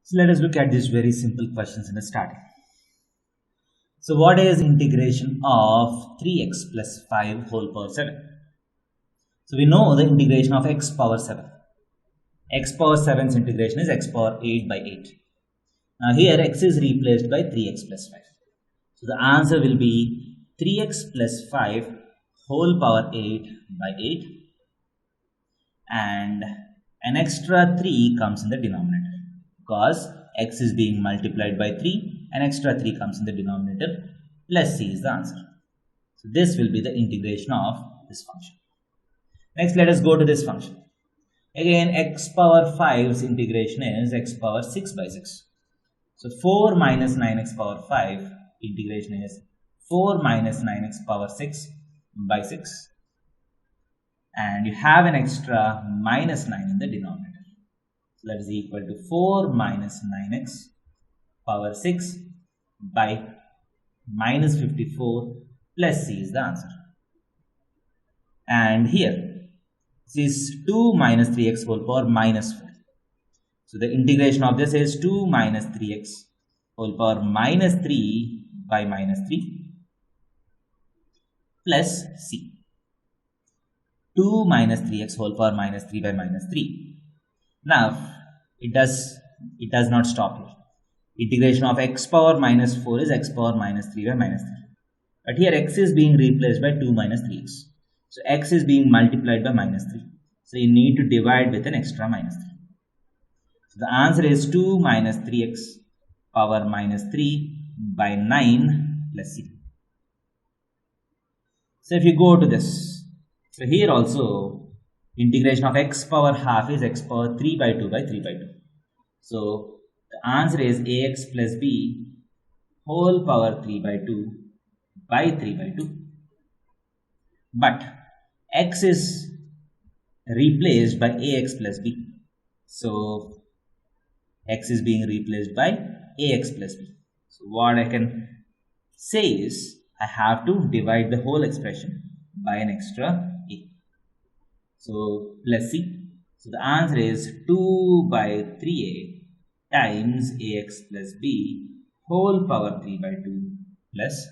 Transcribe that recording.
So let us look at these very simple questions in the starting. So what is integration of 3x plus 5 whole power 7? So we know the integration of x power 7. X power 7's integration is x power 8 by 8. Now here x is replaced by 3x plus 5. So the answer will be 3x plus 5 whole power 8 by 8, and an extra 3 comes in the denominator because x is being multiplied by 3, an extra 3 comes in the denominator, plus c is the answer. So this will be the integration of this function. Next, let us go to this function. Again, x power 5's integration is x power 6 by 6. So 4 minus 9x power 5 integration is 4 minus 9x power 6 by 6. And you have an extra minus 9 in the denominator. So that is equal to 4 minus 9x power 6 by minus 54 plus c is the answer. And here, this is 2 minus 3x whole power minus 4. So the integration of this is 2 minus 3x whole power minus 3 by minus 3 plus c. 2 minus 3x whole power minus 3 by minus 3. Now, it does not stop here. Integration of x power minus 4 is x power minus 3 by minus 3. But here x is being replaced by 2 minus 3x. So x is being multiplied by minus 3. So you need to divide with an extra minus 3. So the answer is 2 minus 3x power minus 3 by 9 plus c. So if you go to this, so here also integration of x power half is x power 3 by 2 by 3 by 2. So the answer is ax plus b whole power 3 by 2 by 3 by 2. But x is replaced by ax plus b. So x is being replaced by ax plus b. So what I can say is I have to divide the whole expression by an extra a. So plus c. So the answer is 2 by 3a times ax plus b whole power 3 by 2 plus